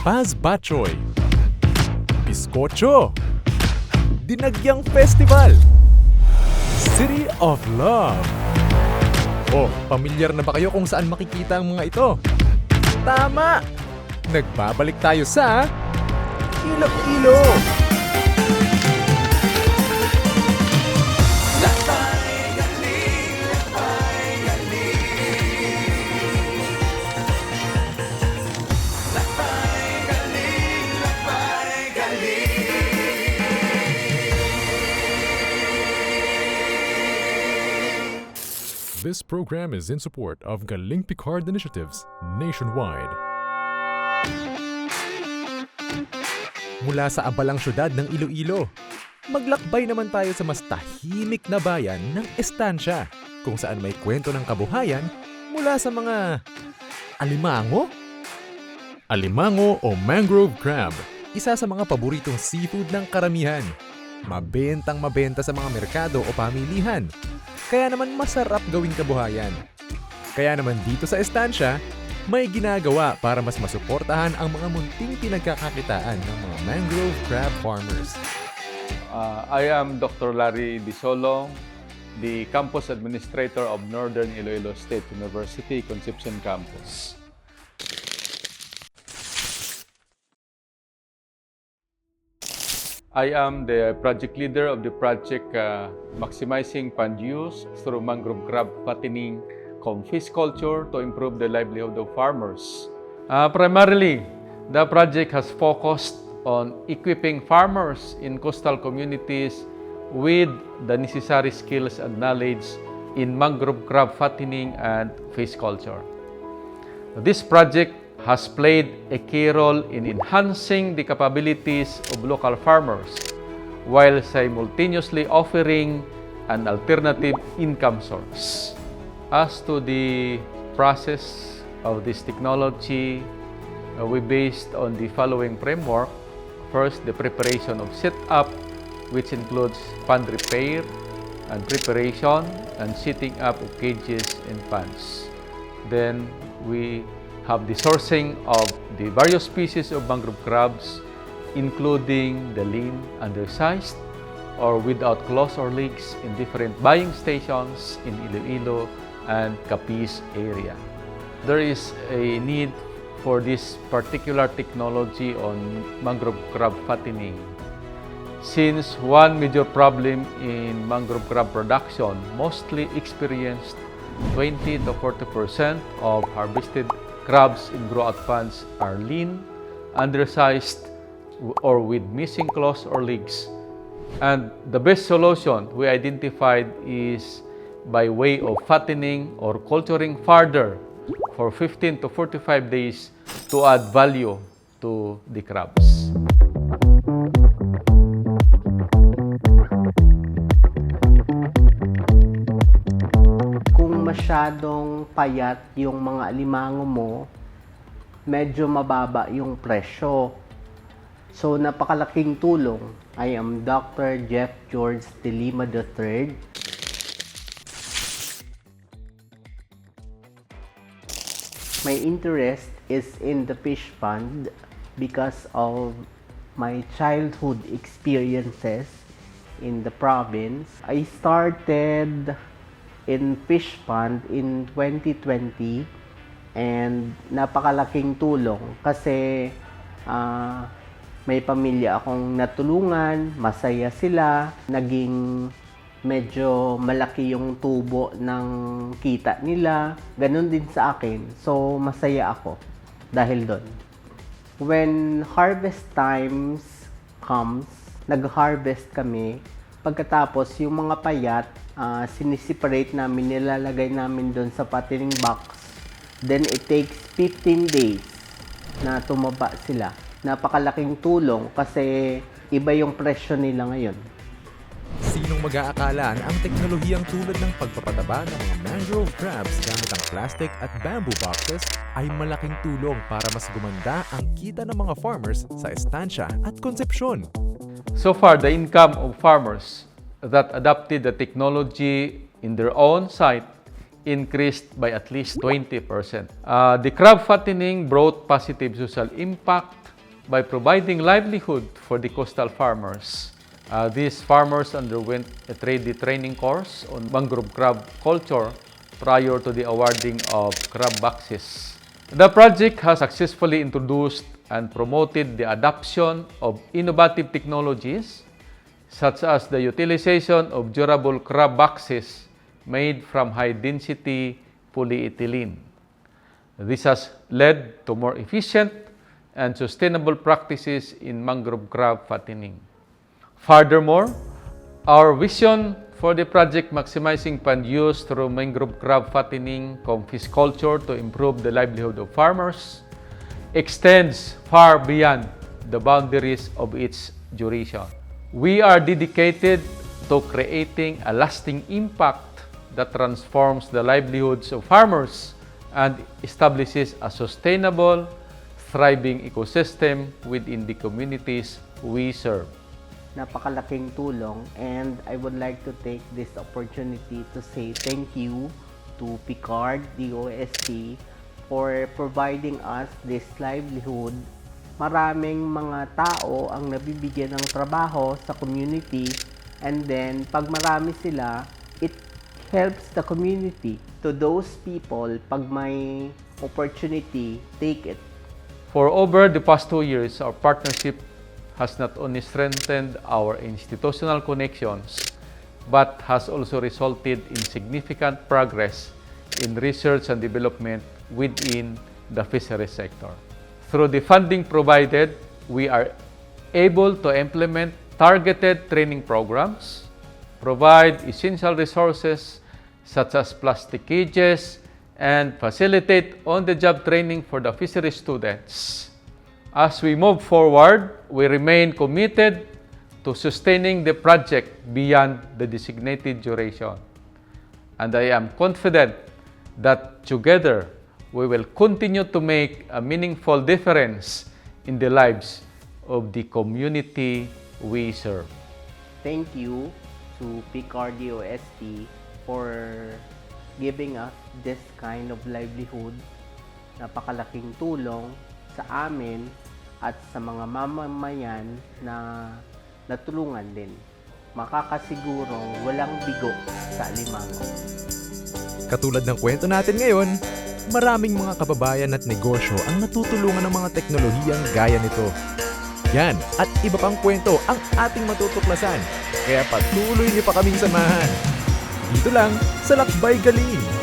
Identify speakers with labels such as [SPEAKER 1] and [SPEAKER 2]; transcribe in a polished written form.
[SPEAKER 1] Paz Batchoy, Bizcocho, Dinagyang Festival, City of Love. Oh, pamilyar na ba kayo kung saan makikita ang mga ito? Tama! Nagbabalik tayo sa Iloilo! This program is in support of Galing Picard initiatives nationwide. Mula sa abalang syudad ng Iloilo, maglakbay naman tayo sa mas tahimik na bayan ng Estancia, kung saan may kwento ng kabuhayan mula sa mga alimango? Alimango o mangrove crab, isa sa mga paboritong seafood ng karamihan. Mabentang mabenta sa mga merkado o pamilihan. Kaya naman masarap gawing kabuhayan. Kaya naman dito sa Estancia, may ginagawa para mas masuportahan ang mga munting pinagkakakitaan ng mga mangrove crab farmers.
[SPEAKER 2] I am Dr. Larry Disolong, the Campus Administrator of Northern Iloilo State University, Concepcion Campus. I am the project leader of the project Maximizing Pond Use through Mangrove Crab Fattening cum Fish Culture to improve the livelihood of farmers. Primarily, the project has focused on equipping farmers in coastal communities with the necessary skills and knowledge in mangrove crab fattening and fish culture. This project has played a key role in enhancing the capabilities of local farmers while simultaneously offering an alternative income source. As to the process of this technology, we based on the following framework. First, the preparation of setup, which includes pond repair and preparation and setting up of cages and ponds. Then, we have the sourcing of the various species of mangrove crabs, including the lean, undersized, or without claws or legs in different buying stations in Iloilo and Capiz area. There is a need for this particular technology on mangrove crab fattening, since one major problem in mangrove crab production mostly experienced 20 to 40% of harvested crabs in grow-out ponds are lean, undersized, or with missing claws or legs. And the best solution we identified is by way of fattening or culturing further for 15 to 45 days to add value to the crabs.
[SPEAKER 3] Masyadong payat yung mga alimango mo, medyo mababa yung presyo. So, napakalaking tulong. I am Dr. Jeff George de Lima III. My interest is in the fish pond because of my childhood experiences in the province. I started in fish pond in 2020 and napakalaking tulong kasi may pamilya akong natulungan, masaya sila, naging medyo malaki yung tubo ng kita nila, ganun din sa akin. So masaya ako dahil doon. When harvest times comes, nag-harvest kami. Pagkatapos yung mga payat, sinisiparate namin, nilalagay namin doon sa fattening box. Then it takes 15 days na tumaba sila. Napakalaking tulong kasi iba yung presyo nila ngayon.
[SPEAKER 1] Sinong mag-aakala na ang teknolohiyang tulad ng pagpapataba ng mga mangrove crabs gamit ang plastic at bamboo boxes ay malaking tulong para mas gumanda ang kita ng mga farmers sa Estancia at Concepcion.
[SPEAKER 2] So far, the income of farmers that adopted the technology in their own site increased by at least 20%. The crab fattening brought positive social impact by providing livelihood for the coastal farmers. These farmers underwent a 3D training course on mangrove crab culture prior to the awarding of crab boxes. The project has successfully introduced and promoted the adoption of innovative technologies such as the utilization of durable crab boxes made from high-density polyethylene. This has led to more efficient and sustainable practices in mangrove crab fattening. Furthermore, our vision for the project maximizing pond use through mangrove crab fattening com fish culture to improve the livelihood of farmers extends far beyond the boundaries of its duration. We are dedicated to creating a lasting impact that transforms the livelihoods of farmers and establishes a sustainable, thriving ecosystem within the communities we serve.
[SPEAKER 3] Napakalaking tulong, and I would like to take this opportunity to say thank you to Picard DOST for providing us this livelihood. Maraming mga tao ang nabibigyan ng trabaho sa community, and then pag marami sila, it helps the community. To those people, pag may opportunity, take it.
[SPEAKER 2] For over the past 2 years, our partnership has not only strengthened our institutional connections, but has also resulted in significant progress in research and development within the fisheries sector. Through the funding provided, we are able to implement targeted training programs, provide essential resources such as plastic cages, and facilitate on-the-job training for the fisheries students. As we move forward, we remain committed to sustaining the project beyond the designated duration. And I am confident that together, we will continue to make a meaningful difference in the lives of the community we serve.
[SPEAKER 3] Thank you to Picard DOST for giving us this kind of livelihood. Napakalaking tulong sa amin at sa mga mamamayan na natulungan din. Makakasigurong walang bigo sa alimango.
[SPEAKER 1] Katulad ng kwento natin ngayon, maraming mga kababayan at negosyo ang natutulungan ng mga teknolohiyang gaya nito. Yan at iba pang kwento ang ating matutuklasan. Kaya patuloy niyo pa kaming samahan. Dito lang sa Lakbay Galing.